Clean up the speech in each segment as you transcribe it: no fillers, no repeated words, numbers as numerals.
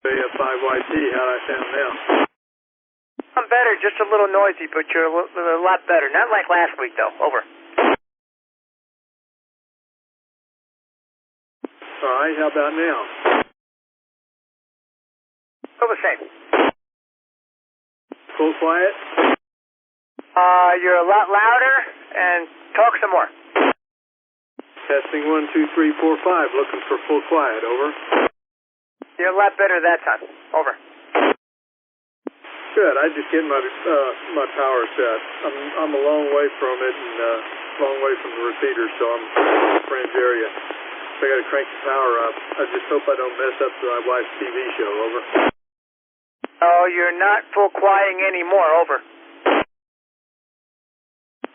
K5YT, how'd I sound now? I'm better, just a little noisy, but you're a lot better. Not like last week, though. Over. All right, how about now? Still the same. Full quiet? You're a lot louder, and talk some more. Testing 1, 2, 3, 4, 5, looking for full quiet, over. You're a lot better that time. Over. Good, I just get my power set. I'm a long way from it and long way from the repeater, so I'm in a fringe area. So I got to crank the power up. I just hope I don't mess up my wife's TV show, over. Oh, you're not full quieting anymore, over.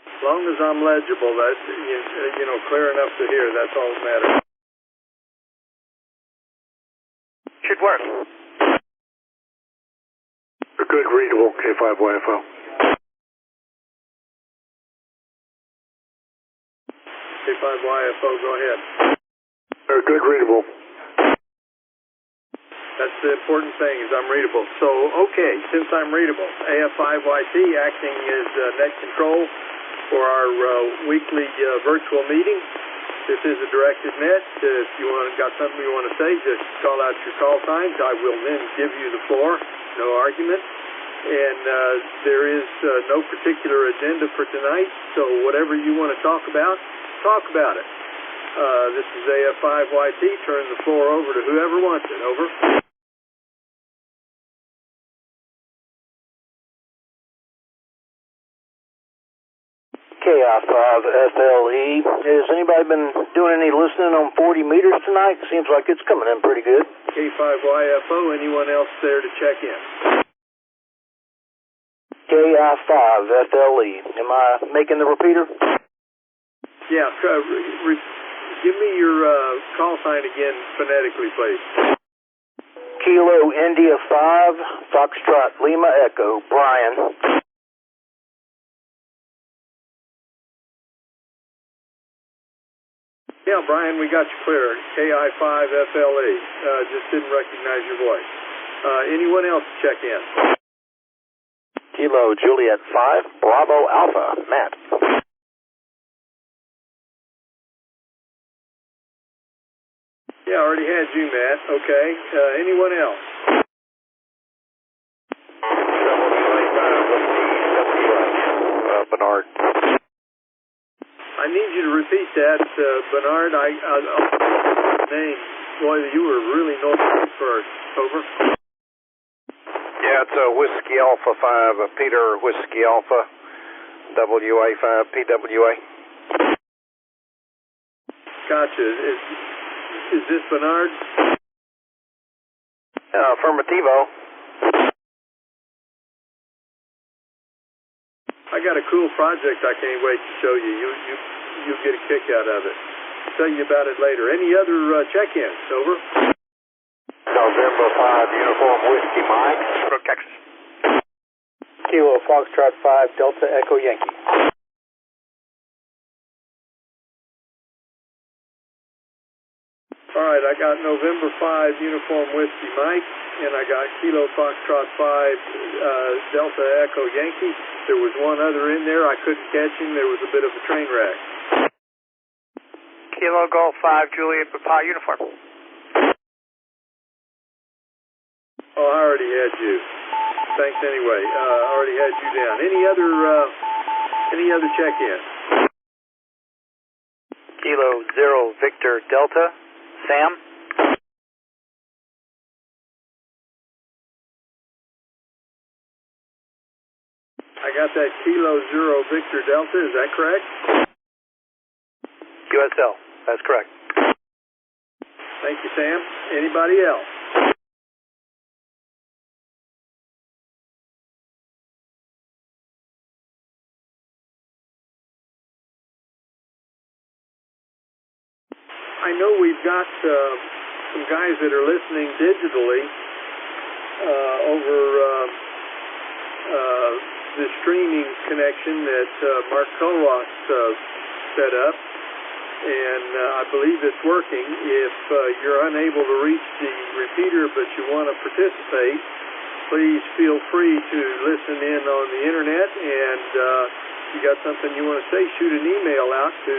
As long as I'm legible, that's, clear enough to hear, that's all that matters. Should work. Good readable, K5YFO. K5YFO, go ahead. Good readable. That's the important thing, is I'm readable. So, okay, since I'm readable, AF5YT acting as net control for our weekly virtual meeting. This is a directed net. If you got something you want to say, just call out your call signs. I will then give you the floor. No argument. And there is no particular agenda for tonight, so whatever you want to talk about it. This is AF5YT. Turn the floor over to whoever wants it. Over. K5FLE. Has anybody been doing any listening on 40 meters tonight? Seems like it's coming in pretty good. K5YFO. Anyone else there to check in? K5FLE. Am I making the repeater? Yeah. Give me your call sign again phonetically, please. Kilo India 5, Foxtrot Lima Echo, Brian. Yeah, Brian, we got you clear. KI5FLE. Just didn't recognize your voice. Anyone else check in? Kilo Juliet 5, Bravo Alpha, Matt. Yeah, I already had you, Matt. Okay. Anyone else? Bernard. I need you to repeat that, Bernard. Name. Boy, you were really noisy first. Over. Yeah, it's Whiskey Alpha 5, Peter Whiskey Alpha, WA5, PWA. Gotcha. Is this Bernard? Affirmativo. I got a cool project I can't wait to show you. You'll get a kick out of it. I'll tell you about it later. Any other check-ins? Over. November 5, Uniform Whiskey Mike, Brook, Texas. Kilo Foxtrot 5, Delta Echo Yankee. All right, I got November 5, Uniform Whiskey Mike, and I got Kilo Foxtrot 5, Delta Echo Yankee. There was one other in there. I couldn't catch him. There was a bit of a train wreck. Kilo Golf 5, Juliet Papa Uniform. Oh, I already had you. Thanks anyway. I already had you down. Any other check-in? Kilo 0 Victor Delta, Sam. I got that Kilo 0 Victor Delta. Is that correct? USL. That's correct. Thank you, Sam. Anybody else? I know we've got some guys that are listening digitally over the streaming connection that Mark Colross set up. and I believe it's working. If you're unable to reach the repeater but you want to participate, please feel free to listen in on the internet, and if you got something you want to say, shoot an email out to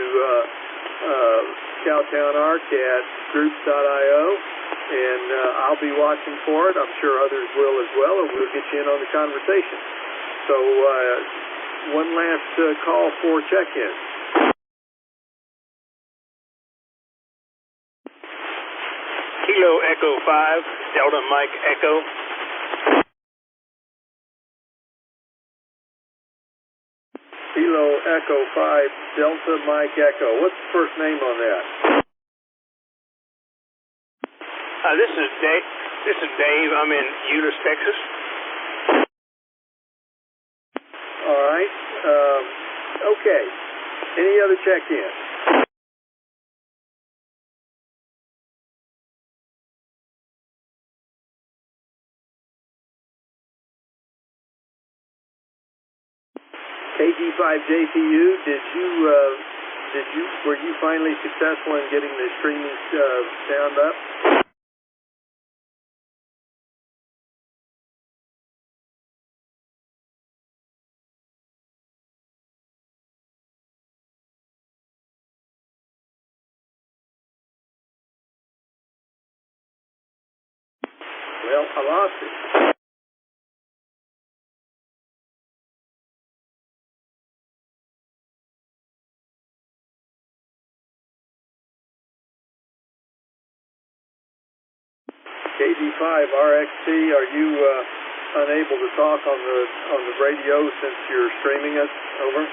cowtownarc@groups.io, and I'll be watching for it. I'm sure others will as well, or we'll get you in on the conversation. So one last call for check-in. Kilo Echo 5, Delta Mike Echo. Kilo Echo 5, Delta Mike Echo. What's the first name on that? This is Dave. Dave. I'm in Euless, Texas. All right. Okay. Any other check-in? KG5JPU, were you finally successful in getting the streaming sound up? Well, I lost it. KD5RXT, are you unable to talk on the radio since you're streaming us? Over.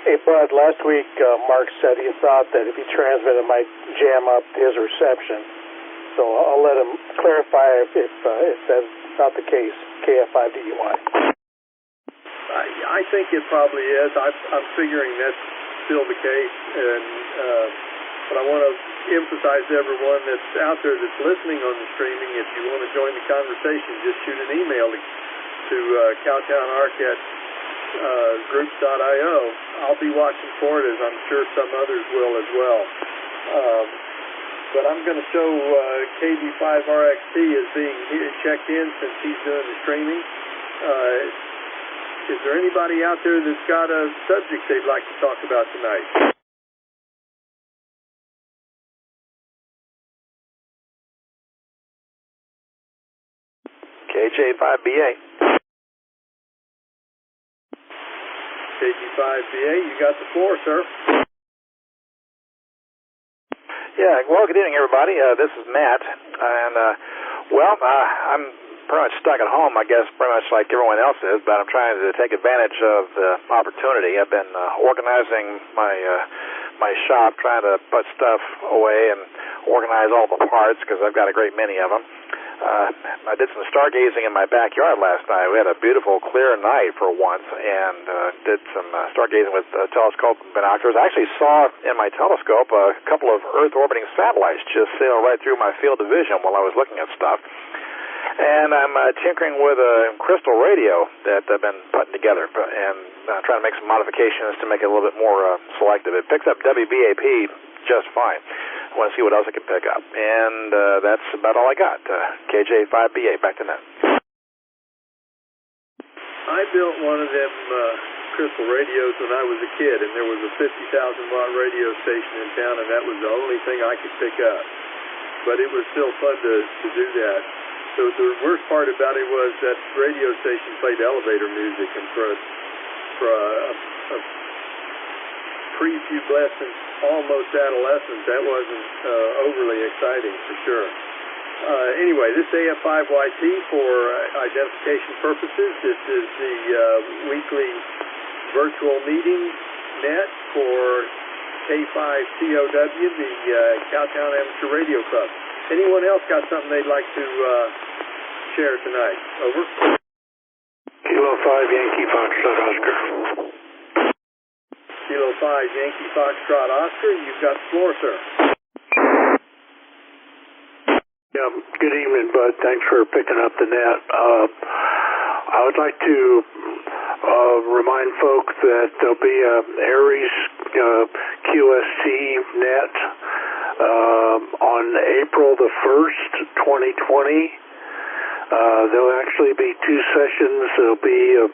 Hey, Bud, last week Mark said he thought that if he transmitted it might jam up his reception. So I'll let him clarify if that's not the case. KF5DUI. I think it probably is. I'm figuring that's still the case, and but I want to emphasize to everyone that's out there that's listening on the streaming, if you want to join the conversation, just shoot an email to cowtownarc@groups.io. I'll be watching for it, as I'm sure some others will as well. But I'm going to show KD5RXT as being checked in since he's doing the streaming. Is there anybody out there that's got a subject they'd like to talk about tonight? KJ5BA. KG5BA, you got the floor, sir. Yeah, well, good evening, everybody. This is Matt, and, I'm pretty much stuck at home, I guess, pretty much like everyone else is, but I'm trying to take advantage of the opportunity. I've been organizing my shop, trying to put stuff away and organize all the parts, because I've got a great many of them. I did some stargazing in my backyard last night. We had a beautiful, clear night for once, and did some stargazing with telescope binoculars. I actually saw in my telescope a couple of Earth-orbiting satellites just sail right through my field of vision while I was looking at stuff. And I'm tinkering with a crystal radio that I've been putting together and trying to make some modifications to make it a little bit more selective. It picks up WBAP just fine. I want to see what else I can pick up. And that's about all I got. KJ5BA, back to net. I built one of them crystal radios when I was a kid, and there was a 50,000-watt radio station in town, and that was the only thing I could pick up. But it was still fun to do that. So the worst part about it was that radio station played elevator music, and for a prepubescent, almost adolescent, that wasn't overly exciting for sure. Anyway, this AF5YT for identification purposes. This is the weekly virtual meeting net for K5COW, the Cowtown Amateur Radio Club. Anyone else got something they'd like to share tonight? Over. Kilo 5 Yankee Foxtrot Oscar. Kilo 5 Yankee Foxtrot Oscar, you've got the floor, sir. Yeah, good evening, Bud. Thanks for picking up the net. I would like to remind folk that there'll be a Aries QST net on April the 1st, 2020. There'll actually be two sessions. There'll be a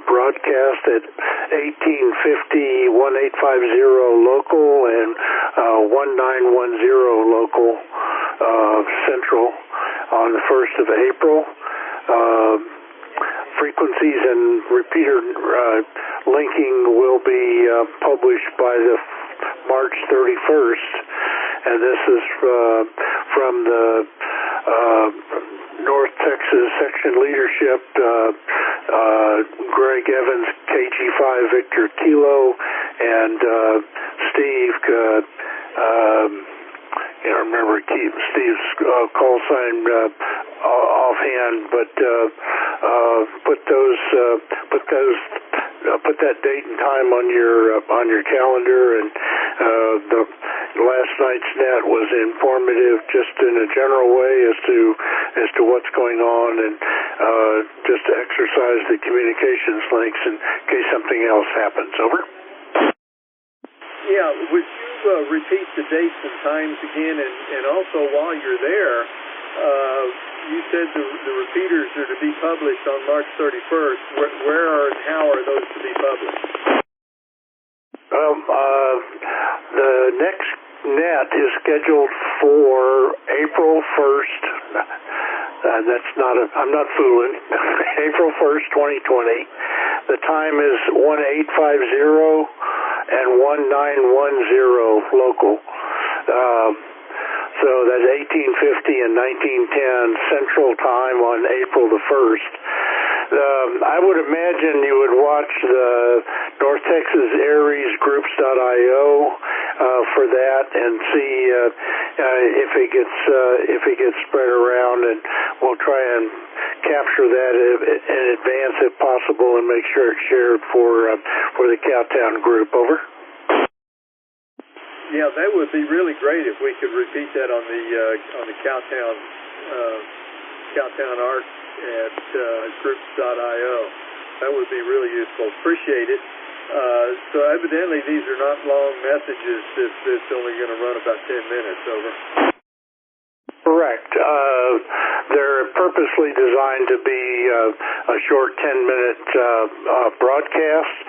broadcast at 1850, 1850 local and 1910 local central on the 1st of April. Frequencies and repeater linking will be published by the March 31st, and this is from the North Texas Section Leadership, Greg Evans, KG5 Victor Kilo, and Steve, can't remember Steve's call sign offhand, but put that date and time on your calendar. And the last night's net was informative, just in a general way as to what's going on, and just to exercise the communications links in case something else happens. Over. Yeah, would you repeat the dates and times again, and also while you're there, you said the repeaters are to be published on March 31st. Where and how are those to be published? The next net is scheduled for April 1st. I'm not fooling. April 1st, 2020. The time is 1850 and 1910 local. So that's 1850 and 1910 Central Time on April the 1st. I would imagine you would watch the North Texas Aries Groups.io for that and see if it gets spread around, and we'll try and capture that in advance if possible and make sure it's shared for the Cowtown group. Over. Yeah, that would be really great if we could repeat that on the Cowtown Art at groups.io. That would be really useful. Appreciate it. So evidently these are not long messages. It's only going to run about 10 minutes. Over. Correct. They're purposely designed to be a short 10-minute broadcast.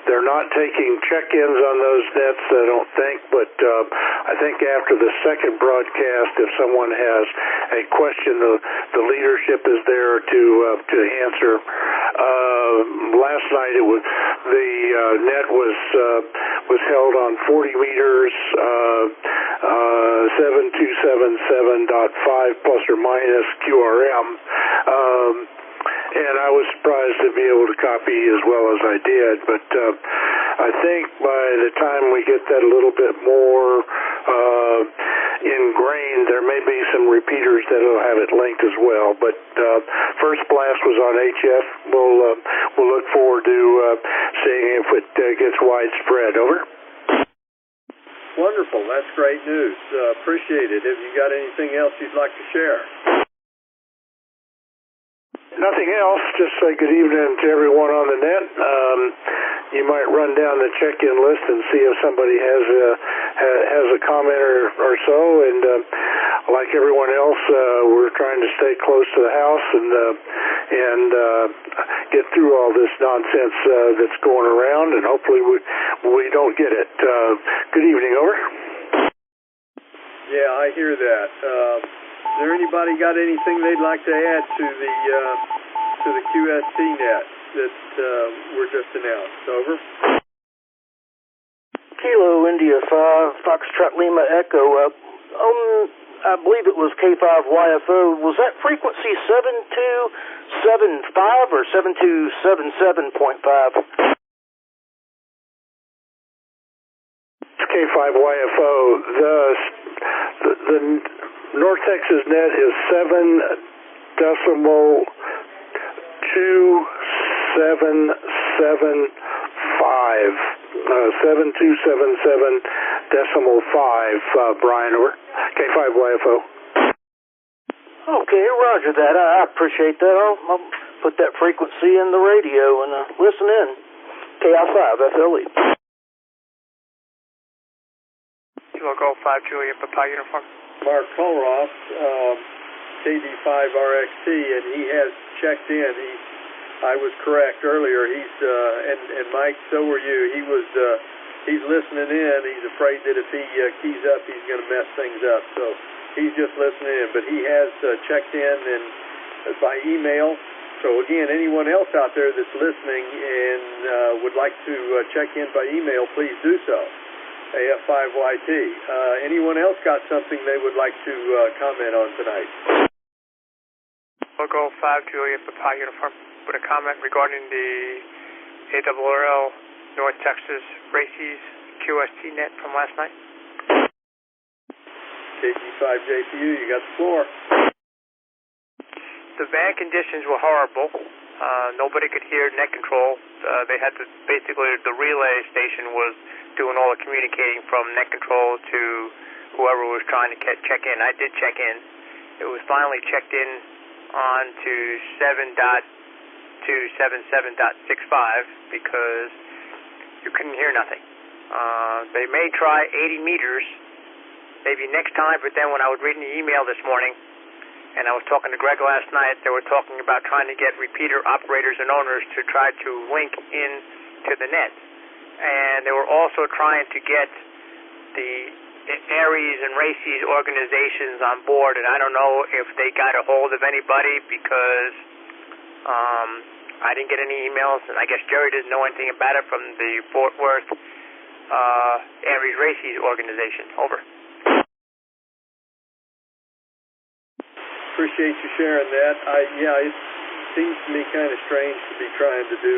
They're not taking check-ins on those nets, I don't think, but I think after the second broadcast, if someone has a question, the leadership is there to answer. Last night the net was held on 40 meters, 7277.5 plus or minus QRM. And I was surprised to be able to copy as well as I did, but I think by the time we get that a little bit more ingrained, there may be some repeaters that will have it linked as well. But first blast was on HF. We'll look forward to seeing if it gets widespread. Over. Wonderful. That's great news. Appreciate it. Have you got anything else you'd like to share? Nothing else. Just say good evening to everyone on the net. You might run down the check-in list and see if somebody has a comment or so. And like everyone else, we're trying to stay close to the house and get through all this nonsense that's going around. And hopefully we don't get it. Good evening. Over. Yeah, I hear that. Is there anybody got anything they'd like to add to the QST net that were just announced? Over. Kilo India 5 Foxtrot Lima Echo. I believe it was K5YFO. Was that frequency 7275 or 7277.5? K5YFO. The North Texas net is 7.27775. 7277.5. Brian, over. K5YFO. Okay, roger that. I appreciate that. I'll put that frequency in the radio and listen in. K5COW. Logo 5 Juliet Papa Uniform. Mark Kollroff, KD5RXT, and he has checked in. I was correct earlier. And Mike, so were you. He's listening in. He's afraid that if he keys up, he's going to mess things up. So he's just listening in. But he has checked in and by email. So again, anyone else out there that's listening and would like to check in by email, please do so. AF5YT. Anyone else got something they would like to comment on tonight? Logo 5 Juliet Papa Uniform with a comment regarding the ARRL North Texas Races QST net from last night. KG5JPU, you got the floor. The van conditions were horrible. Nobody could hear net control. They had to, basically, the relay station was doing all the communicating from net control to whoever was trying to check in. I did check in. It was finally checked in on to 7.277.65 because you couldn't hear nothing. They may try 80 meters maybe next time, but then when I was reading the email this morning and I was talking to Greg last night, they were talking about trying to get repeater operators and owners to try to link in to the net. And they were also trying to get the Aries and Races organizations on board, and I don't know if they got a hold of anybody because I didn't get any emails, and I guess Jerry didn't know anything about it from the Fort Worth Aries Races organization. Over. Appreciate you sharing that. It seems to me kind of strange to be trying to do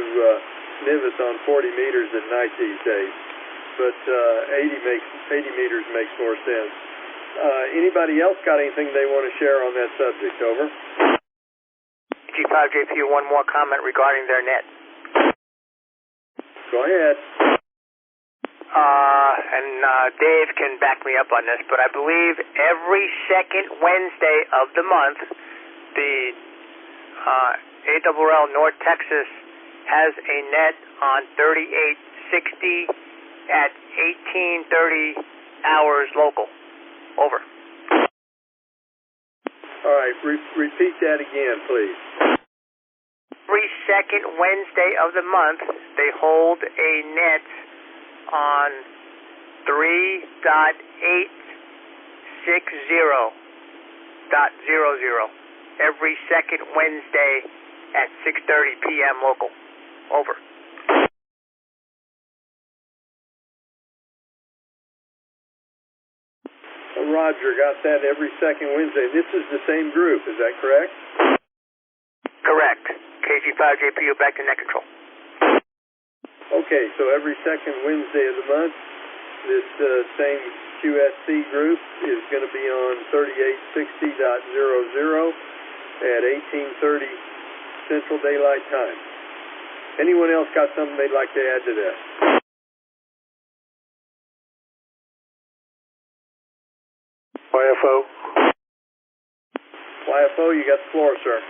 NIVIS on 40 meters at night these days, but 80 meters makes more sense. Anybody else got anything they want to share on that subject? Over. G5JPU, one more comment regarding their net. Go ahead. Dave can back me up on this, but I believe every second Wednesday of the month, the ARRL North Texas has a net on 3860 at 1830 hours local. Over. All right, repeat that again, please. Every second Wednesday of the month, they hold a net on 3.860.00 every second Wednesday at 6:30 p.m. local. Over. Roger, got that every second Wednesday. This is the same group, is that correct? Correct. KG5JPU back to net control. Okay, so every second Wednesday of the month, this same QSC group is going to be on 3860.00 at 1830 Central Daylight Time. Anyone else got something they'd like to add to that? YFO, you got the floor, sir.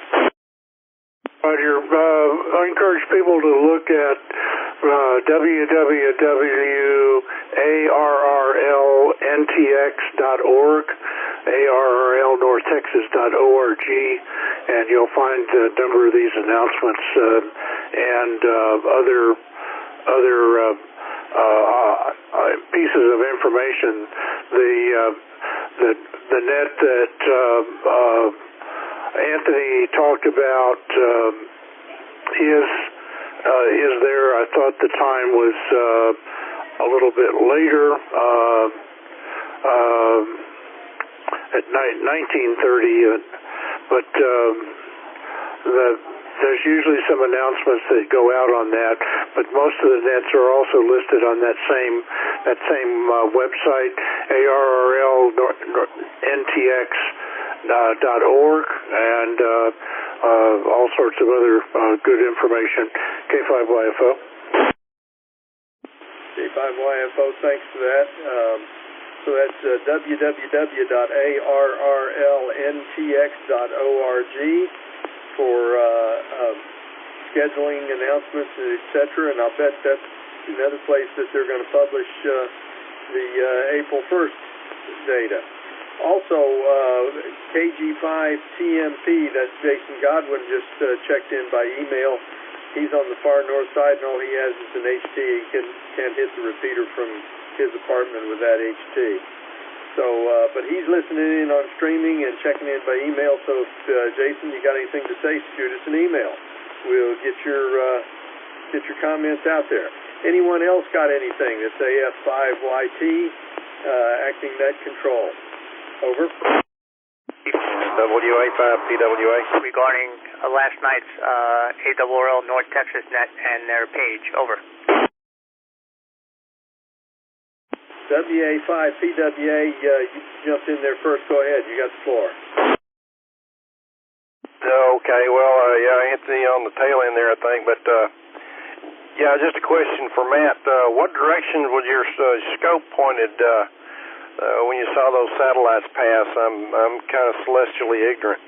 Roger. I encourage people to look at www.arrlntx.org, arrlnorthtexas.org, and you'll find a number of these announcements and other pieces of information. The net that Anthony talked about is there. I thought the time was a little bit later, at 19:30, but there's usually some announcements that go out on that. But most of the nets are also listed on that same website, arrlntx.org, and all sorts of other good information. K5YFO. K5YFO, thanks for that. So that's www.arrlntx.org, for scheduling announcements, etc. And I'll bet that's another place that they're going to publish the April 1st data. Also, KG5TMP, that's Jason Godwin, just checked in by email. He's on the far north side, and all he has is an HT. He can't hit the repeater from his apartment with that HT. So, but he's listening in on streaming and checking in by email. So, if Jason, you got anything to say, shoot us an email. We'll get your comments out there. Anyone else got anything? That's AF5YT, acting net control. Over. WA5PWA. Regarding last night's ARRL North Texas net and their page. Over. WA5PWA, you jumped in there first. Go ahead. You got the floor. Okay, well, yeah, Anthony on the tail end there, I think, but yeah, just a question for Matt. What direction was your scope pointed when you saw those satellites pass? I'm kind of celestially ignorant.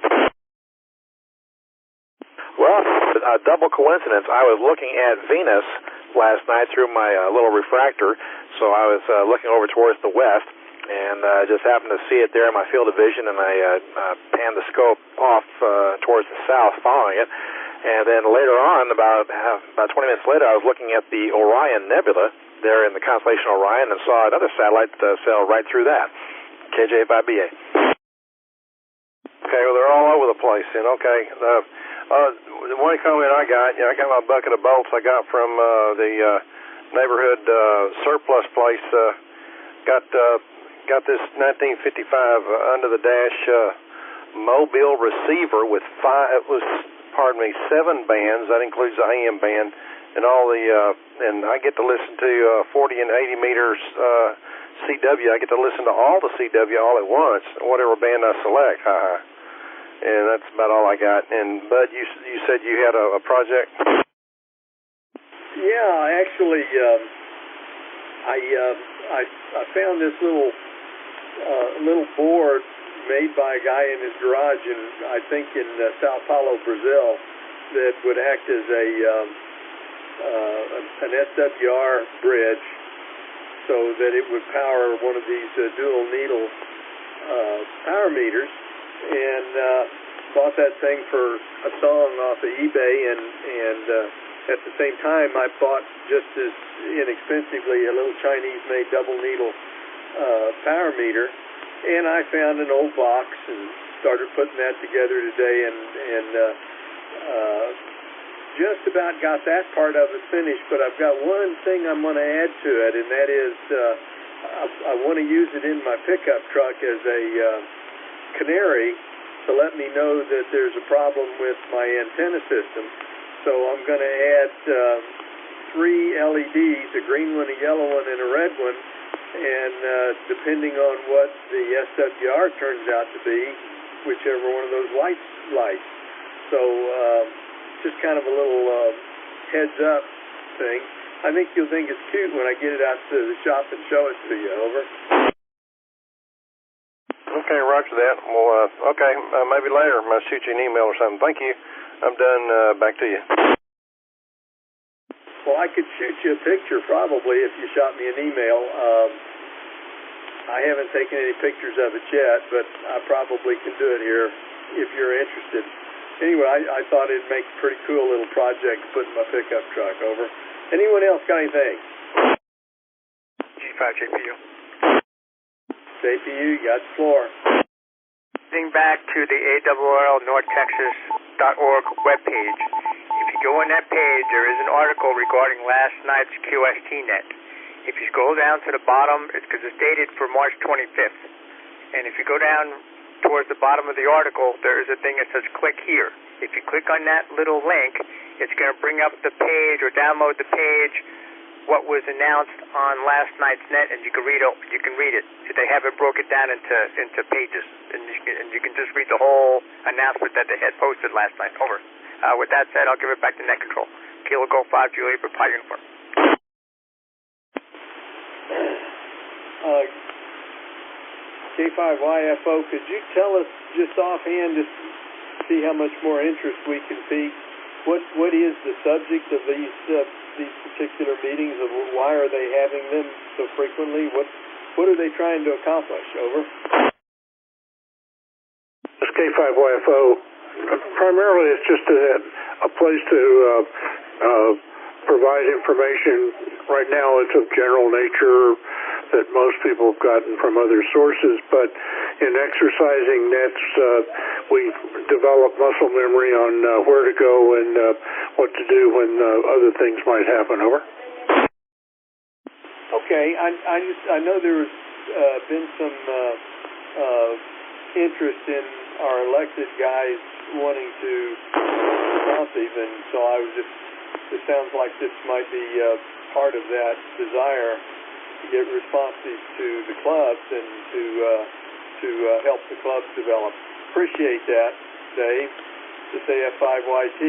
Well, a double coincidence. I was looking at Venus last night through my little refractor, so I was looking over towards the west, and just happened to see it there in my field of vision, and I panned the scope off towards the south following it. And then later on, about 20 minutes later, I was looking at the Orion Nebula there in the constellation Orion and saw another satellite sail right through that, KJ5BA. Okay, well, they're all over the place then. Okay. The one comment I got my bucket of bolts I got from the neighborhood surplus place. Got this 1955 under the dash mobile receiver with 7 bands. That includes the AM band and all the and I get to listen to 40 and 80 meters CW. I get to listen to all the CW all at once, whatever band I select. And that's about all I got. And Bud, you said you had a project. Yeah, actually, I found this little board made by a guy in his garage I think in Sao Paulo, Brazil, that would act as an SWR bridge, so that it would power one of these dual needle power meters, and bought that thing for a song off of eBay, and at the same time I bought just as inexpensively a little Chinese-made double needle power meter. And I found an old box and started putting that together today, and just about got that part of it finished. But I've got one thing I'm going to add to it, and that is I want to use it in my pickup truck as a canary to let me know that there's a problem with my antenna system. So I'm going to add 3 LEDs, a green one, a yellow one, and a red one. And depending on what the SWR turns out to be, whichever one of those lights. So just kind of a little heads up thing. I think you'll think it's cute when I get it out to the shop and show it to you. Over. Okay, roger that. Well, okay, maybe later I'll shoot you an email or something. Thank you. I'm done. Back to you. Well, I could shoot you a picture probably if you shot me an email. I haven't taken any pictures of it yet, but I probably can do it here if you're interested. Anyway, I thought it'd make a pretty cool little project to put in my pickup truck. Over. Anyone else got anything? G5JPU. JPU, you got the floor. Getting back to the ARRLNorthTexas.org webpage. If you go on that page, there is an article regarding last night's QST net. If you scroll down to the bottom, it's because it's dated for March 25th. And if you go down towards the bottom of the article, there is a thing that says click here. If you click on that little link, it's going to bring up the page or download the page, what was announced on last night's net, and you can read it. They have it broken down into pages, and you can just read the whole announcement that they had posted last night. Over. With that said, I'll give it back to net control. Kilo Golf 5 Juliet for Pi Uniform. K5YFO, could you tell us just offhand, just see how much more interest we can pique. What is the subject of these particular meetings, and why are they having them so frequently? What are they trying to accomplish? Over. This K5YFO, primarily it's just a place to provide information. Right now it's of general nature that most people have gotten from other sources, but in exercising nets, we develop muscle memory on where to go and what to do when other things might happen. Over. Okay, I know there's been some interest in our elected guys wanting to responsive, and so it sounds like this might be part of that desire to get responsive to the clubs and to help the clubs develop. Appreciate that, Dave. This AF5YT.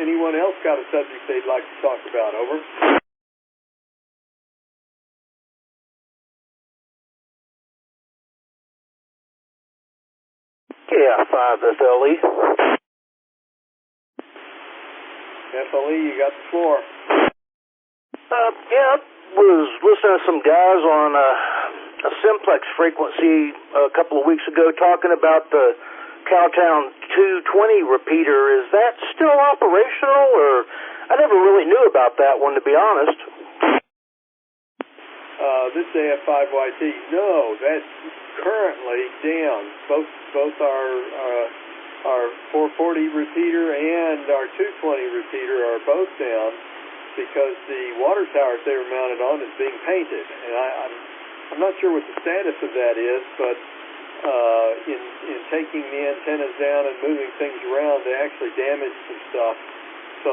Anyone else got a subject they'd like to talk about? Over. K5FLE. FLE, you got the floor. Yeah, I was listening to some guys on a simplex frequency a couple of weeks ago talking about the Cowtown 220 repeater. Is that still operational, or I never really knew about that one, to be honest. This AF5YT, no, that's currently down. Both our 440 repeater and our 220 repeater are both down because the water tower they were mounted on is being painted, and I'm not sure what the status of that is, but in taking the antennas down and moving things around, they actually damaged some stuff. So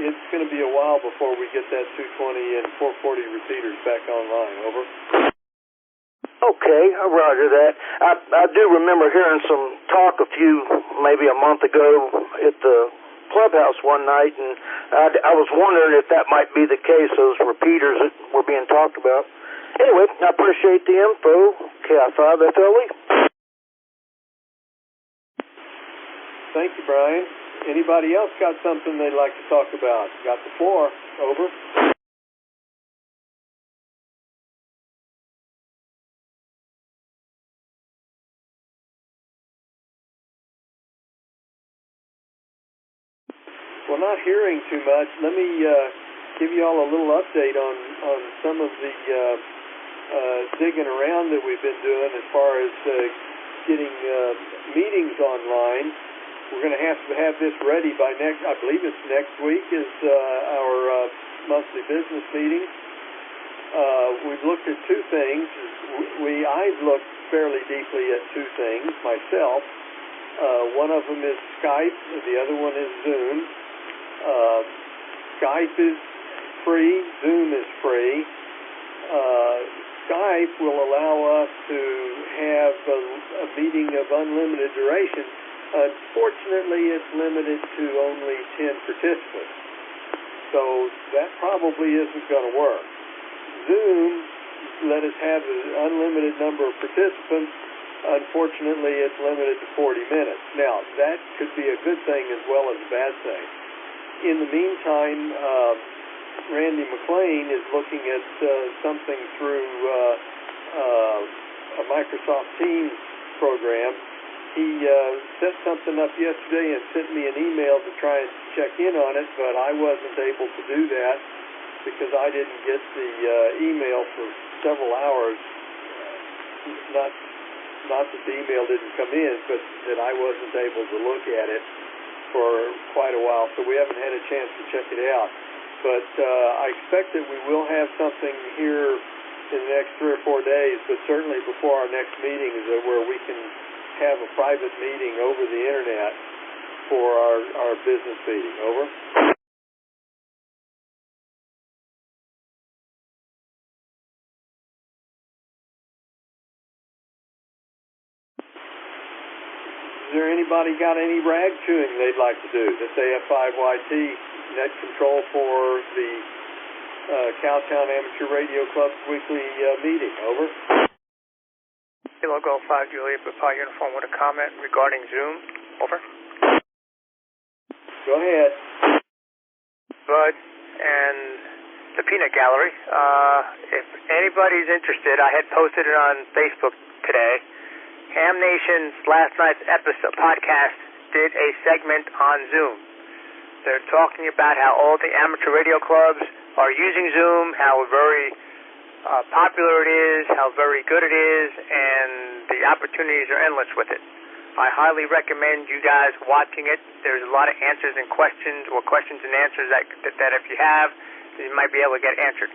it's going to be a while before we get that 220 and 440 repeaters back online. Over. Okay, roger that. I do remember hearing some talk maybe a month ago at the clubhouse one night, and I was wondering if that might be the case, those repeaters that were being talked about. Anyway, I appreciate the info. K5FLE. Thank you, Brian. Anybody else got something they'd like to talk about? Got the floor. Over. Well, not hearing too much. Let me give you all a little update on some of the digging around that we've been doing as far as getting meetings online. We're going to have this ready by I believe it's next week is our monthly business meeting. We've looked at two things. I've looked fairly deeply at two things myself. One of them is Skype, and the other one is Zoom. Skype is free, Zoom is free. Skype will allow us to have a meeting of unlimited duration. Unfortunately, it's limited to only 10 participants, so that probably isn't going to work. Zoom let us have an unlimited number of participants. Unfortunately, it's limited to 40 minutes. Now, that could be a good thing as well as a bad thing. In the meantime, Randy McLean is looking at something through a Microsoft Teams program. He set something up yesterday and sent me an email to try and check in on it, but I wasn't able to do that because I didn't get the email for several hours. Not that the email didn't come in, but that I wasn't able to look at it for quite a while, so we haven't had a chance to check it out. But I expect that we will have something here in the next 3 or 4 days, but certainly before our next meeting is where we can have a private meeting over the internet for our business meeting. Over. Is there anybody got any rag chewing they'd like to do? This AF5YT net control for the Cowtown Amateur Radio Club's weekly meeting. Over. Kilo Golf 5 Juliet, Papa Uniform with a comment regarding Zoom. Over. Go ahead. Bud and the Peanut Gallery. If anybody's interested, I had posted it on Facebook today. Ham Nation's last night's podcast did a segment on Zoom. They're talking about how all the amateur radio clubs are using Zoom, how very popular it is, how very good it is, and the opportunities are endless with it. I highly recommend you guys watching it. There's a lot of answers and questions, or questions and answers that if you have, you might be able to get answered.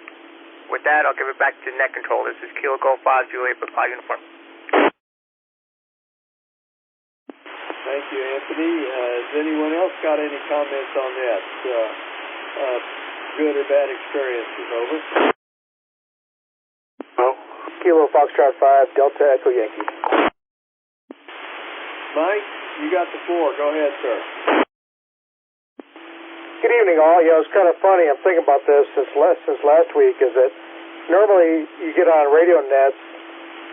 With that, I'll give it back to net control. This is Kilo Golf 5 Juliet for 5 Uniform. Thank you, Anthony. Has anyone else got any comments on that? Good or bad experiences? Over. Oh. Kilo Foxtrot 5 Delta Echo Yankee. Mike, you got the floor. Go ahead, sir. Good evening, all. Yeah, it's kind of funny. I'm thinking about this since last week. Is that normally you get on radio nets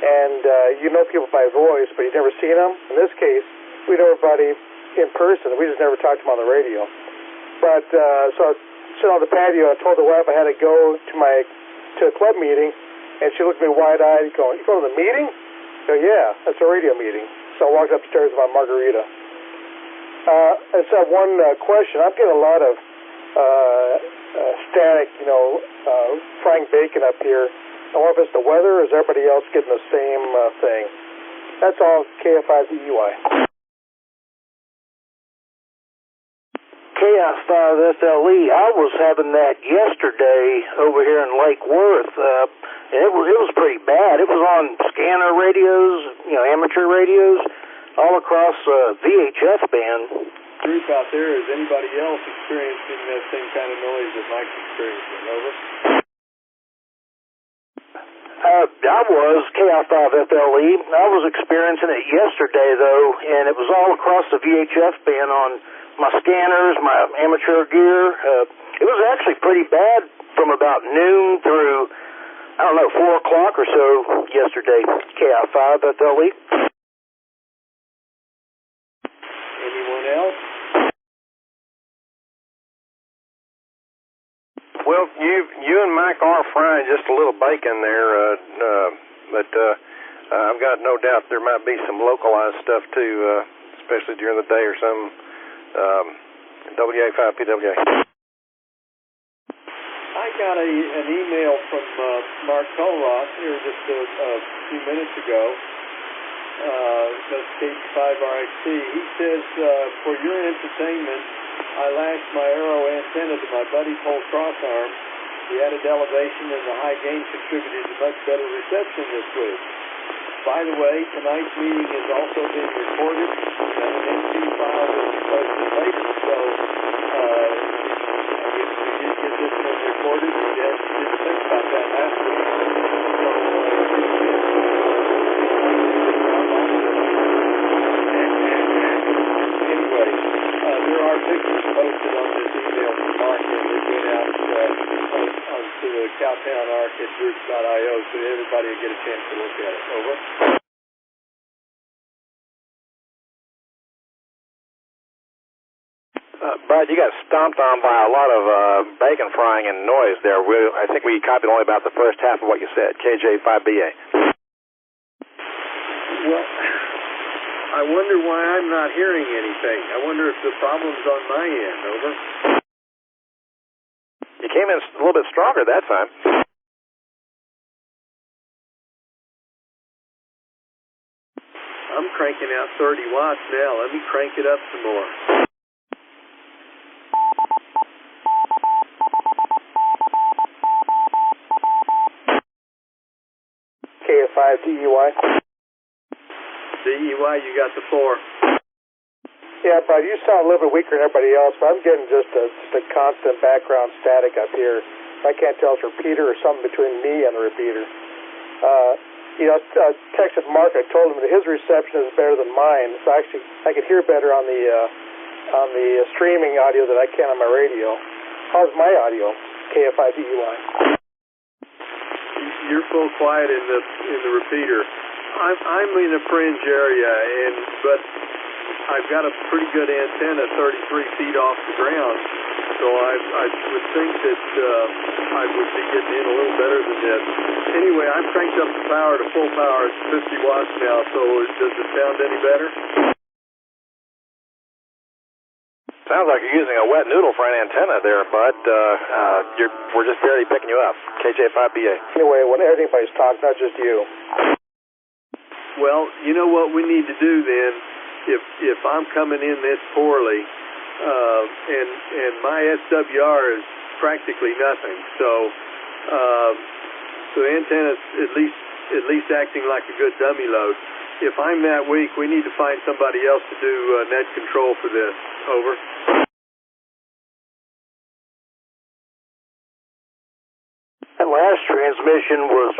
and you know people by voice, but you've never seen them. In this case, we know everybody in person. We just never talked to them on the radio. But so I was sitting on the patio. I told the wife I had to go to a club meeting, and she looked at me wide-eyed, going, "You go to the meeting?" I go, "Yeah, that's a radio meeting." So I walked upstairs with my margarita. I just have one question. I'm getting a lot of static, frying bacon up here. I wonder if it's the weather, or is everybody else getting the same thing? That's all. K5COW. K5FLE. I was having that yesterday over here in Lake Worth, and it was pretty bad. It was on scanner radios, amateur radios, all across VHF band. Group out there, is anybody else experiencing that same kind of noise that Mike's experiencing? Over. I was K5FLE. I was experiencing it yesterday though, and it was all across the VHF band on my scanners, my amateur gear. It was actually pretty bad from about noon through, 4 o'clock or so yesterday. K5FLE. Anyone else? Well, you and Mike are frying just a little bacon there, but I've got no doubt there might be some localized stuff too, especially during the day or something. WA5PWA. I got an email from Mark Colroth here just a few minutes ago. That's K5RXC. He says, for your entertainment, I lashed my Aero antenna to my buddy pole crossarm. The added elevation and the high gain contributed to much better reception this week. By the way, tonight's meeting is also being recorded, and an MP file will be posted later. So, if you did get this one recorded, you didn't think about that last week. Anyway, there are pictures posted on this email from Mark that went out onto the Cowtown Arc at groups.io, so everybody will get a chance to look at it. Over. Brad, you got stomped on by a lot of bacon frying and noise there. I think we copied only about the first half of what you said. KJ5BA. Well, I wonder why I'm not hearing anything. I wonder if the problem's on my end. Over. You came in a little bit stronger that time. I'm cranking out 30 watts now. Let me crank it up some more. K5DEY. DEY, you got the floor. Yeah, but you sound a little bit weaker than everybody else, but I'm getting just a constant background static up here. I can't tell if it's a repeater or something between me and the repeater. I texted Mark. I told him that his reception is better than mine, so actually I could hear better on the streaming audio than I can on my radio. How's my audio? KF5DUI. You're full quiet in the repeater. I'm in a fringe area, but I've got a pretty good antenna 33 feet off the ground, so I would think that I would be getting in a little better than this. Anyway, I've cranked up the power to full power. It's 50 watts now, so does it sound any better? Sounds like you're using a wet noodle for an antenna there, Bud. We're just barely picking you up. KJ5BA. Anyway, when everybody's talking, not just you. Well, you know what we need to do then, if I'm coming in this poorly, and my SWR is practically nothing, so the antenna's at least acting like a good dummy load. If I'm that weak, we need to find somebody else to do net control for this. Over. That last transmission was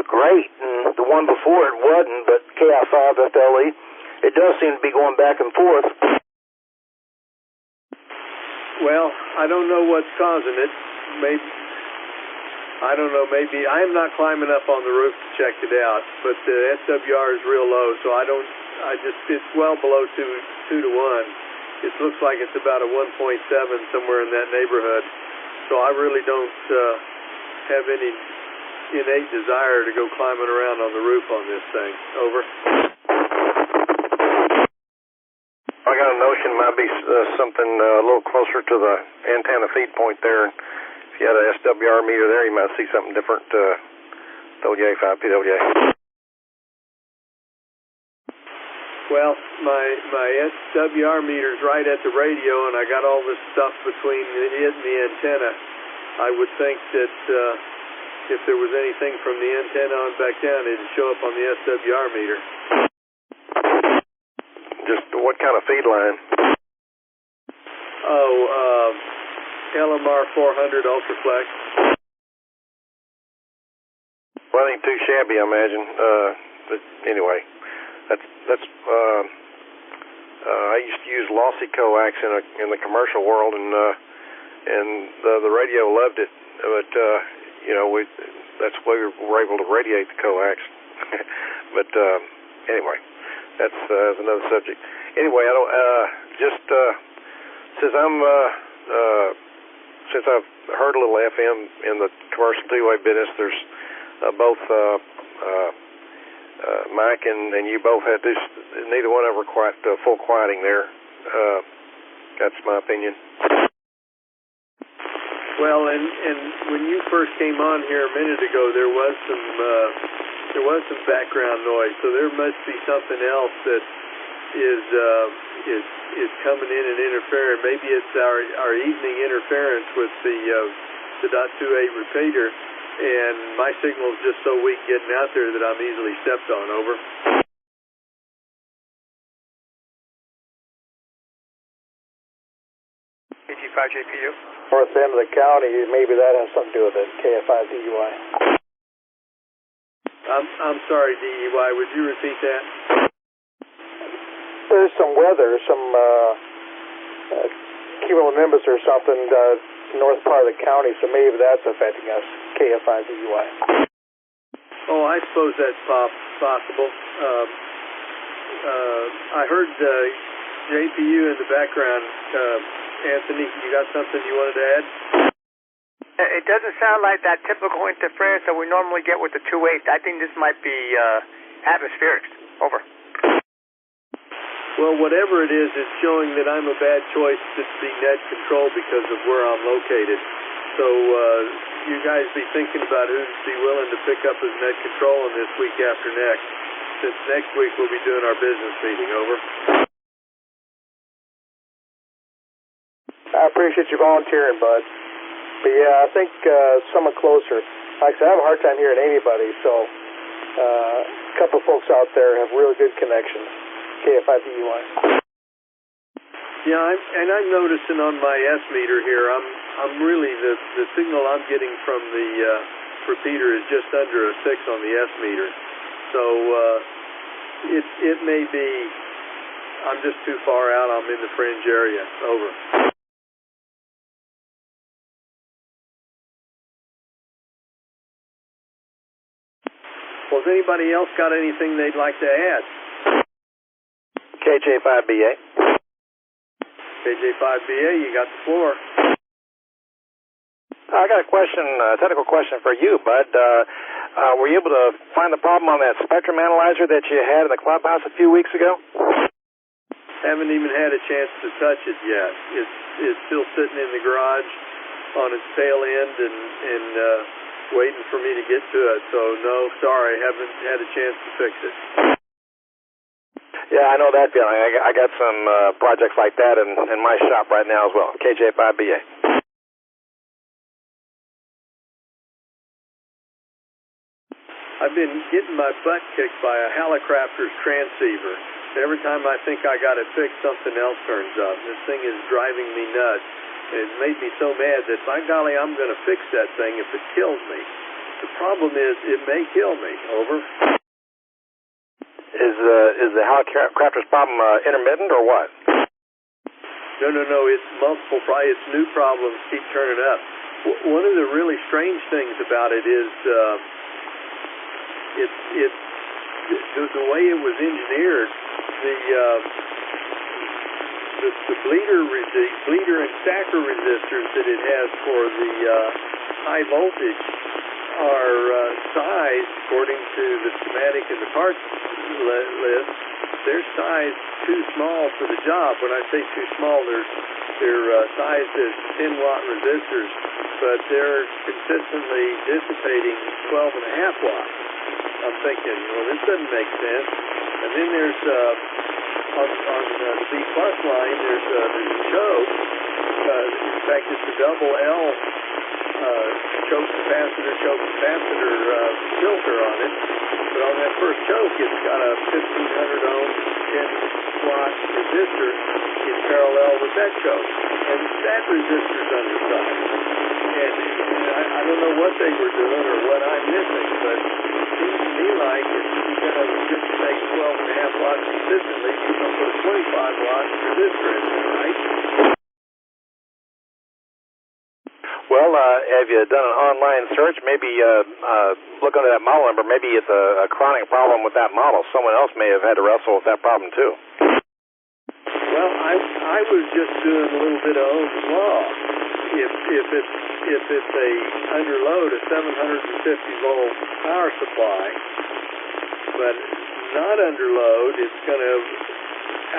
great, and the one before it wasn't, but K5FLE, it does seem to be going back and forth. Well, I don't know what's causing it. I don't know, maybe I'm not climbing up on the roof to check it out, but the SWR is real low, so it's well below 2 to 1. It looks like it's about a 1.7 somewhere in that neighborhood, so I really don't have any innate desire to go climbing around on the roof on this thing. Over. I got a notion it might be something a little closer to the antenna feed point there. If you had a SWR meter there, you might see something different. WA 5PWA. Well, my SWR meter's right at the radio, and I got all this stuff between it and the antenna. I would think that if there was anything from the antenna on back down, it'd show up on the SWR meter. Just what kind of feed line? LMR 400 Ultraflex. Well, it ain't too shabby, I imagine. But anyway, that's. I used to use lossy coax in the commercial world, and the radio loved it. But that's why we were able to radiate the coax. But anyway, that's another subject. Anyway, I don't since I've heard a little FM in the commercial two-way business. There's both Mike and you both had this. Neither one of them were quite full quieting there. That's my opinion. Well, and when you first came on here a minute ago, there was some background noise. So there must be something else that is coming in and interfering. Maybe it's our evening interference with the .28 repeater, and my signal's just so weak getting out there that I'm easily stepped on. Over. KG5JPU. North end of the county, maybe that has something to do with it. KF5DUI. I'm sorry, DUI. Would you repeat that? There's some weather, some cumulonimbus or something north part of the county, so maybe that's affecting us. KF5DUI. Oh, I suppose that's possible. I heard JPU in the background. Anthony, you got something you wanted to add? It doesn't sound like that typical interference that we normally get with the 2.8. I think this might be atmospherics. Over. Well, whatever it is, it's showing that I'm a bad choice to be net control because of where I'm located. So you guys be thinking about who'd be willing to pick up as net control in this week after next, since next week we'll be doing our business meeting. Over. I appreciate you volunteering, Bud. But yeah, I think someone closer. Like I said, I have a hard time hearing anybody, so a couple of folks out there have really good connections. KF5DUI. Yeah, I'm noticing on my S meter here, I'm really the signal I'm getting from the repeater is just under a 6 on the S meter. So it may be I'm just too far out. I'm in the fringe area. Over. Well, has anybody else got anything they'd like to add? KJ5BA. KJ5BA, you got the floor. I got a question, a technical question for you, Bud. Were you able to find the problem on that spectrum analyzer that you had in the clubhouse a few weeks ago? Haven't even had a chance to touch it yet. It's still sitting in the garage on its tail end and waiting for me to get to it. So no, sorry, haven't had a chance to fix it. Yeah, I know that feeling. I got some projects like that in my shop right now as well. KJ5BA. I've been getting my butt kicked by a Helicopter's transceiver. Every time I think I got it fixed, something else turns up. This thing is driving me nuts. It made me so mad that, by golly, I'm going to fix that thing if it kills me. The problem is, it may kill me. Over. Is the Helicopter's problem intermittent or what? No. It's multiple. It's new problems keep turning up. One of the really strange things about it is the way it was engineered. The bleeder and stacker resistors that it has for the high voltage are sized according to the schematic and the parts list. They're sized too small for the job. When I say too small, they're sized as 10-watt resistors, but they're consistently dissipating 12.5 watts. I'm thinking, well, this doesn't make sense. And then there's on the B plus line, there's a choke. In fact, it's a double L choke capacitor filter on it. But on that first choke, it's got a 1500 ohm 10-watt resistor in parallel with that choke, and that resistor's undersized. And I don't know what they were doing or what I'm missing, but it seems to me like if you're going to dissipate 12.5 watts consistently, you're going to put a 25-watt resistor in there, right? Well, have you done an online search? Maybe look under that model number. Maybe it's a chronic problem with that model. Someone else may have had to wrestle with that problem too. Well, I was just doing a little bit of Ohm's law. If it's a under load, a 750 volt power supply, but not under load, it's going to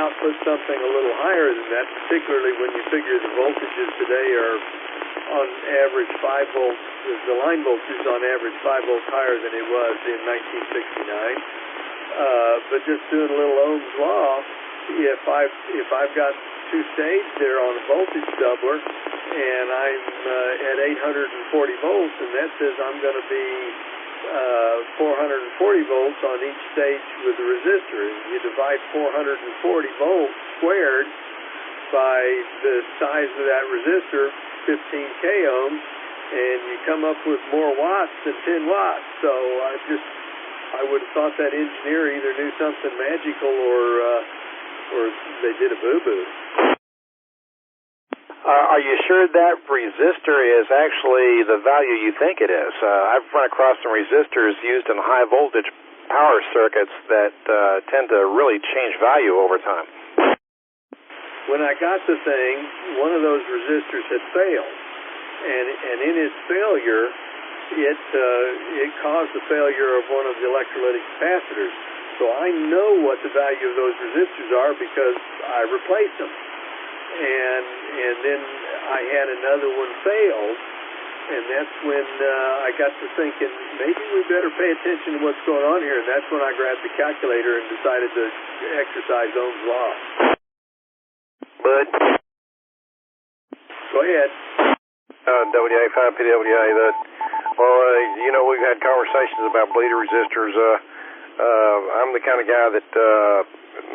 output something a little higher than that, particularly when you figure the voltages today are on average 5 volts. The line voltage is on average 5 volts higher than it was in 1969. But just doing a little Ohm's law, if I've got two stages there on a voltage doubler, and I'm at 840 volts, and that says I'm going to be 440 volts on each stage with the resistor. And you divide 440 volts squared by the size of that resistor, 15 k ohms, and you come up with more watts than 10 watts. So I would have thought that engineer either knew something magical or they did a boo-boo. Are you sure that resistor is actually the value you think it is? I've run across some resistors used in high voltage power circuits that tend to really change value over time. When I got the thing, one of those resistors had failed, and in its failure, it caused the failure of one of the electrolytic capacitors. So I know what the value of those resistors are because I replaced them. And then I had another one failed, and that's when I got to thinking, maybe we better pay attention to what's going on here, and that's when I grabbed the calculator and decided to exercise Ohm's law. Bud? Go ahead. WA5PWA, we've had conversations about bleeder resistors. I'm the kind of guy that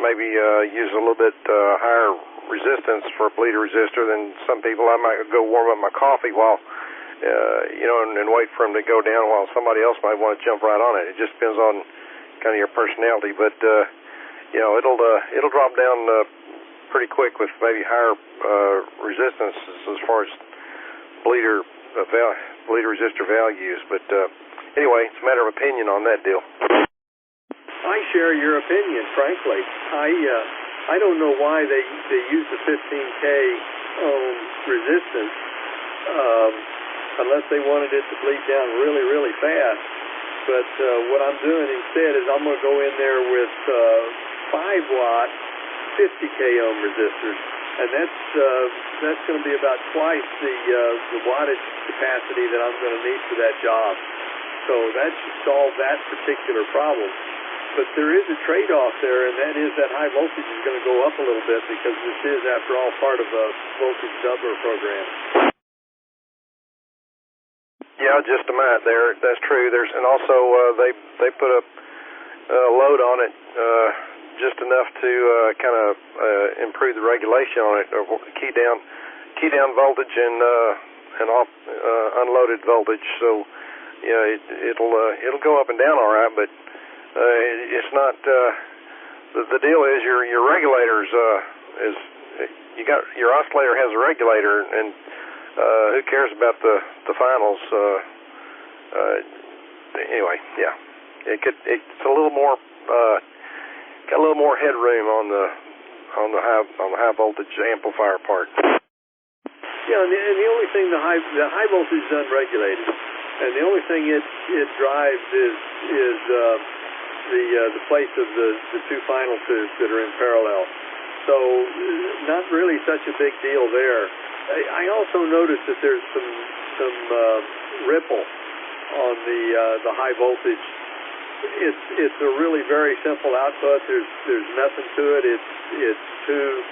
maybe uses a little bit higher resistance for a bleeder resistor than some people. I might go warm up my coffee while, and wait for them to go down while somebody else might want to jump right on it. It just depends on kind of your personality, but it'll drop down pretty quick with maybe higher resistance as far as bleeder resistor values. But anyway, it's a matter of opinion on that deal. I share your opinion, frankly. I don't know why they use the 15K ohm resistance unless they wanted it to bleed down really, really fast. But what I'm doing instead is I'm going to go in there with 5-watt 50K ohm resistors, and that's going to be about twice the wattage capacity that I'm going to need for that job. So that should solve that particular problem. But there is a trade-off there, and that is that high voltage is going to go up a little bit because this is, after all, part of a voltage doubler program. Yeah, just a minute there. That's true. And also they put a load on it just enough to kind of improve the regulation on it, or key down voltage and off unloaded voltage. So yeah, it'll go up and down all right, but it's not. The deal is your regulators is you got your oscillator has a regulator, and who cares about the finals? Anyway, yeah, it's a little more got a little more headroom on the high voltage amplifier part. Yeah, and the only thing the high voltage is unregulated, and the only thing it drives is the place of the two final tubes that are in parallel. So not really such a big deal there. I also noticed that there's some ripple on the high voltage. It's a really very simple output. There's nothing to it. It's two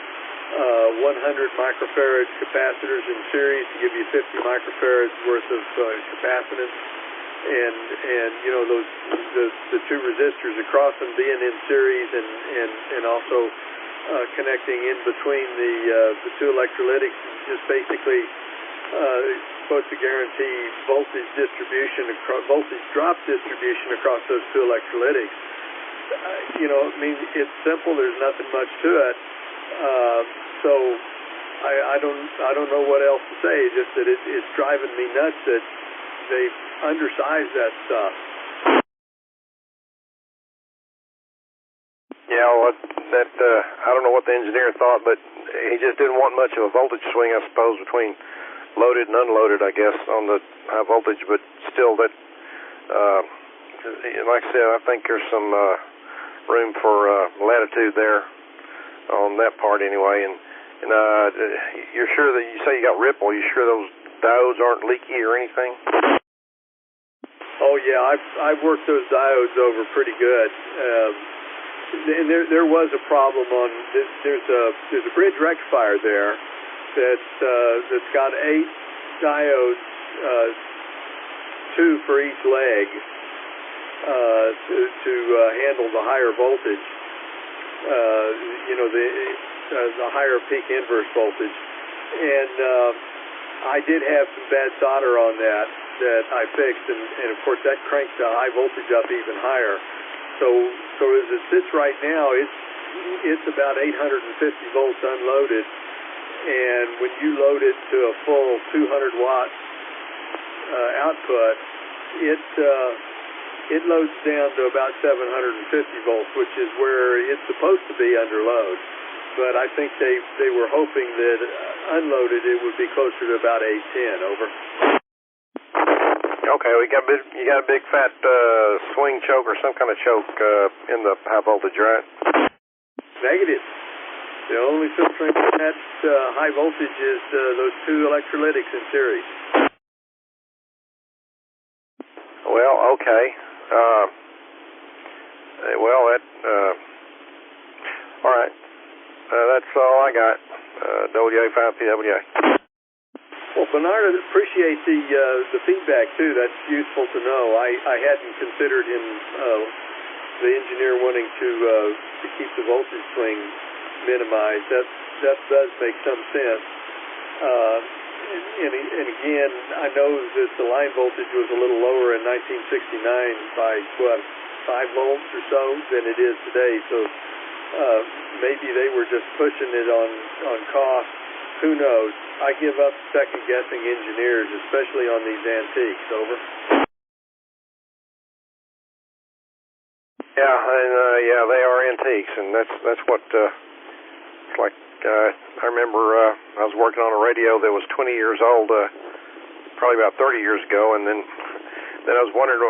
100 microfarad capacitors in series to give you 50 microfarads worth of capacitance, and you know the two resistors across them being in series, and also connecting in between the two electrolytics, just basically supposed to guarantee voltage drop distribution across those two electrolytics. You know, I mean, it's simple. There's nothing much to it. So I don't know what else to say. Just that it's driving me nuts that they undersize that stuff. Yeah, well, I don't know what the engineer thought, but he just didn't want much of a voltage swing, I suppose, between loaded and unloaded, I guess, on the high voltage. But still, that, like I said, I think there's some room for latitude there on that part anyway. And you're sure that you say you got ripple? You sure those diodes aren't leaky or anything? Oh yeah, I've worked those diodes over pretty good. And there was a problem on this. There's a bridge rectifier there that's got 8 diodes, 2 for each leg, to handle the higher voltage. You know, the higher peak inverse voltage. And I did have some bad solder on that I fixed, and of course that cranked the high voltage up even higher. So as it sits right now, it's about 850 volts unloaded, and when you load it to a full 200 watt output, it loads down to about 750 volts, which is where it's supposed to be under load. But I think they were hoping that unloaded it would be closer to about 810. Over. Okay, you got a big fat swing choke or some kind of choke in the high voltage, right? Negative. The only filtering at high voltage is those 2 electrolytics in series. Well, okay. Well, all right. That's all I got. WA5PWA. Well, Bernard, I appreciate the feedback too. That's useful to know. I hadn't considered the engineer wanting to keep the voltage swing minimized. That does make some sense. And again, I know that the line voltage was a little lower in 1969 by 5 volts or so than it is today. So maybe they were just pushing it on cost. Who knows? I give up second-guessing engineers, especially on these antiques. Over. Yeah, and they are antiques, and that's what It's like I remember I was working on a radio that was 20 years old, probably about 30 years ago, and then I was wondering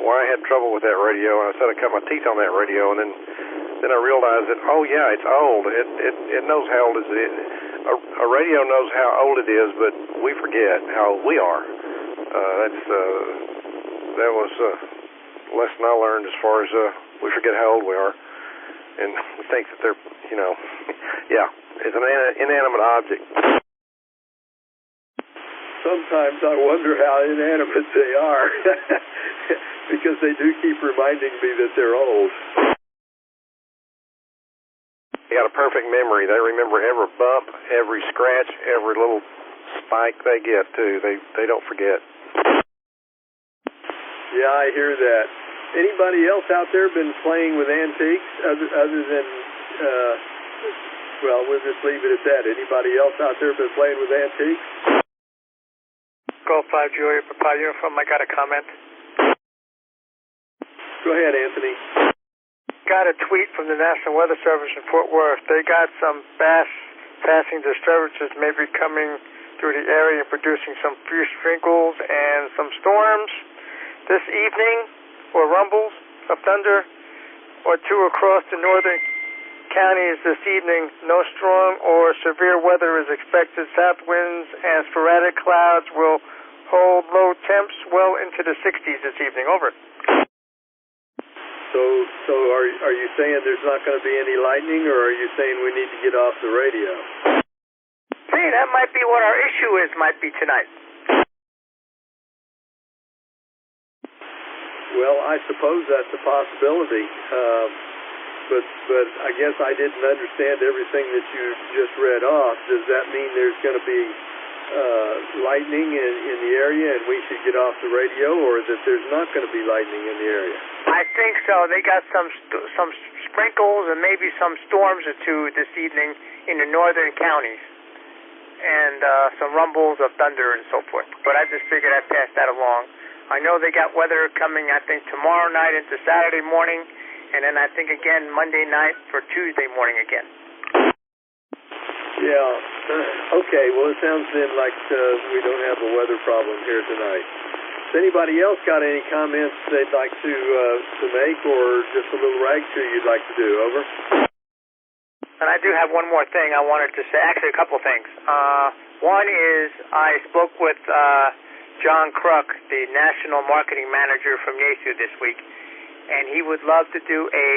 why I had trouble with that radio, and I said I cut my teeth on that radio, and then I realized that, oh yeah, it's old. It knows how old it is. A radio knows how old it is, but we forget how old we are. That was a lesson I learned as far as we forget how old we are, and we think that they're, yeah, it's an inanimate object. Sometimes I wonder how inanimate they are, because they do keep reminding me that they're old. They got a perfect memory. They remember every bump, every scratch, every little spike they get, too. They don't forget. Yeah, I hear that. Anybody else out there been playing with antiques other than, well, we'll just leave it at that. Anybody else out there been playing with antiques? Golf 5 Julia, Papa Uniform, I got a comment. Go ahead, Anthony. Got a tweet from the National Weather Service in Fort Worth. They got some passing disturbances maybe coming through the area and producing some few sprinkles and some storms this evening, or rumbles of thunder, or two across the northern counties this evening. No strong or severe weather is expected. South winds and sporadic clouds will hold low temps well into the 60s this evening. Over. So are you saying there's not going to be any lightning, or are you saying we need to get off the radio? Hey, that might be what our issue might be tonight. Well, I suppose that's a possibility, but I guess I didn't understand everything that you just read off. Does that mean there's going to be lightning in the area and we should get off the radio, or that there's not going to be lightning in the area? I think so. They got some sprinkles and maybe some storms or two this evening in the northern counties, and some rumbles of thunder and so forth. But I just figured I'd pass that along. I know they got weather coming, I think, tomorrow night into Saturday morning, and then I think again Monday night for Tuesday morning again. Yeah. Okay. Well, it sounds then like we don't have a weather problem here tonight. Has anybody else got any comments they'd like to make, or just a little rag chew you'd like to do? Over. And I do have one more thing I wanted to say. Actually, a couple of things. One is I spoke with John Kruk, the National Marketing Manager from Yaesu this week, and he would love to do a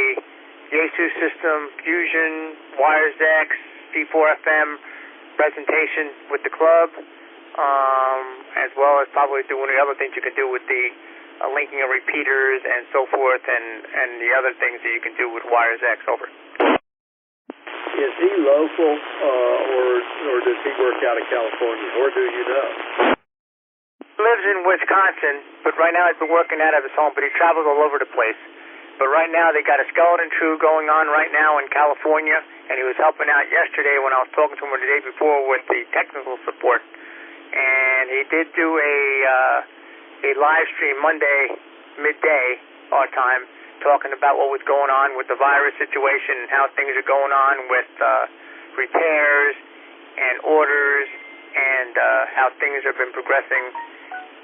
Yaesu system fusion, Wires X, C4FM presentation with the club, as well as probably doing the other things you can do with the linking of repeaters and so forth, and the other things that you can do with Wires X. Over. Is he local, or does he work out of California, or do you know? Lives in Wisconsin, but right now he's been working out of his home, but he travels all over the place. But right now they got a skeleton crew going on right now in California, and he was helping out yesterday when I was talking to him the day before with the technical support. And he did do a live stream Monday midday our time, talking about what was going on with the virus situation and how things are going on with repairs and orders, and how things have been progressing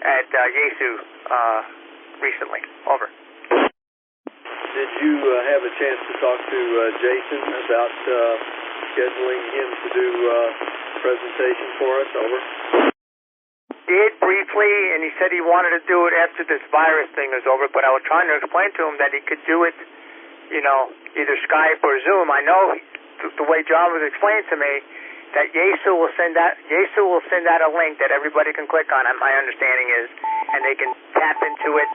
at Yaesu recently. Over. Did you have a chance to talk to Jason about scheduling him to do a presentation for us? Over. Did briefly, and he said he wanted to do it after this virus thing was over, but I was trying to explain to him that he could do it, either Skype or Zoom. I know the way John was explaining to me that Yaesu will send out a link that everybody can click on, my understanding is, and they can tap into it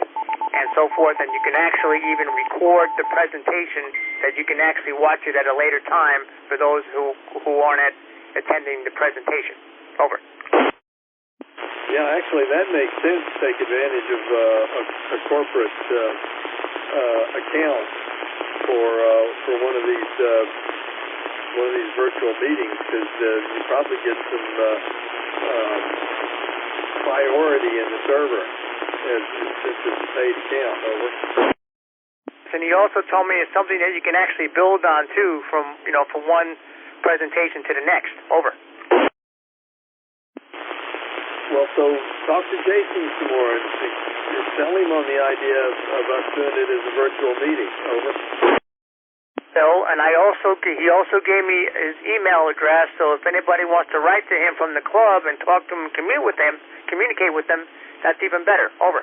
and so forth, and you can actually even record the presentation that you can actually watch it at a later time for those who aren't attending the presentation. Over. Yeah, actually that makes sense to take advantage of a corporate account for one of these virtual meetings, because you probably get some priority in the server since it's a paid account. Over. And he also told me it's something that you can actually build on too, from one presentation to the next. Over. Well, so talk to Jason some more and sell him on the idea of us doing it as a virtual meeting. Over. And he also gave me his email address, so if anybody wants to write to him from the club and talk to him, communicate with them, that's even better. Over.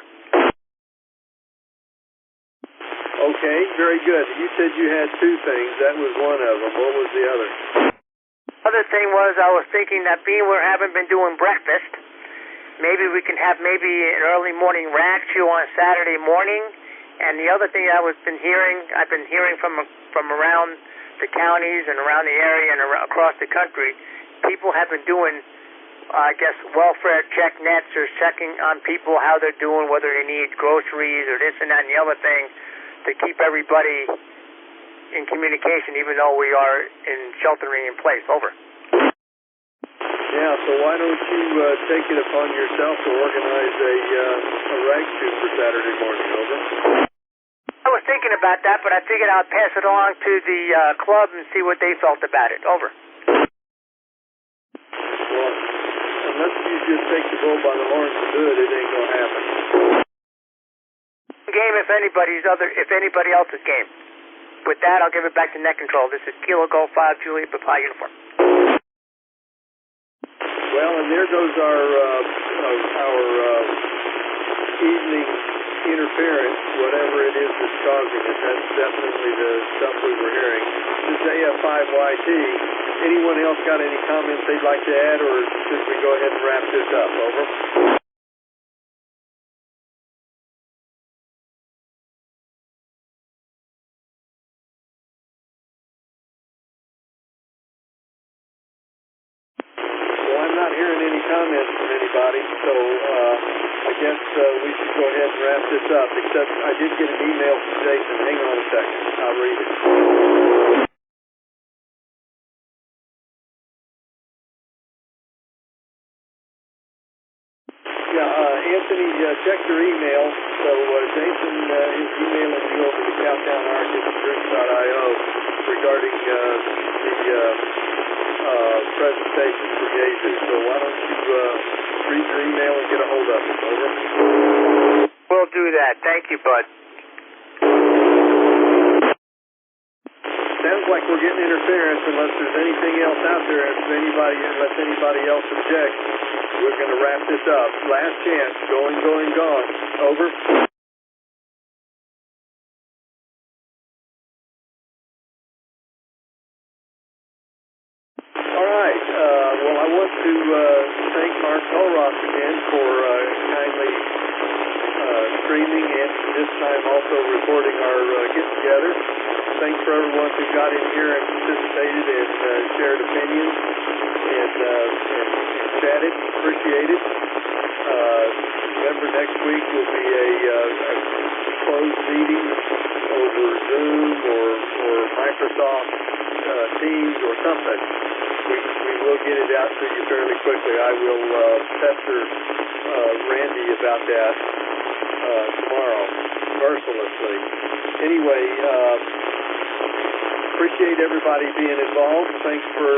Okay, very good. You said you had two things. That was one of them. What was the other? Other thing was I was thinking that being we haven't been doing breakfast, maybe we can have maybe an early morning ranch show on Saturday morning. And the other thing I've been hearing from around the counties and around the area and across the country, people have been doing, I guess, welfare check nets or checking on people how they're doing, whether they need groceries or this and that and the other thing, to keep everybody in communication, even though we are sheltering in place. Over. Yeah, so why don't you take it upon yourself to organize a rag shoot for Saturday morning. Over. I was thinking about that, but I figured I'd pass it along to the club and see what they felt about it. Over. Well, unless you just take the bull by the horns and do it, it ain't gonna happen. Game if anybody else's game. With that, I'll give it back to net control. This is Kilo Golf 5 Juliet Papa uniform. Well, and there goes our evening interference, whatever it is that's causing it. That's definitely the stuff we were hearing. This is AF5YT. Anyone else got any comments they'd like to add, or should we go ahead and wrap this up? Over. Well, I'm not hearing any comments from anybody, so I guess we should go ahead and wrap this up, except I did get an email from Jason. Hang on a second. I'll read it. Anthony, check your email. So Jason is emailing you over to cowtownarc@drinks.io regarding the presentation for Jesus. So why don't you read your email and get a hold of him. Over. We'll do that. Thank you, Bud. Sounds like we're getting interference unless there's anything else out there. Unless anybody else objects, we're going to wrap this up. Last chance. Going, gone. Over. All right. Well, I want to thank Mark Tolross again for kindly streaming and this time also recording our get-together. Thanks for everyone who got in here and participated and shared opinions and chatted. Appreciate it. Remember, next week will be a closed meeting over Zoom or Microsoft Teams or something. We will get it out to you fairly quickly. I will pester Randy about that tomorrow, mercilessly. Anyway, appreciate everybody being involved. Thanks for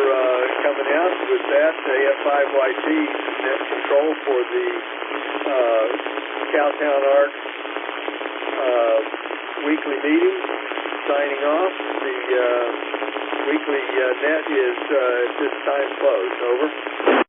coming out. With that, AF5YT net control for the Cowtown Arc weekly meeting. Signing off. The weekly net is at this time closed. Over.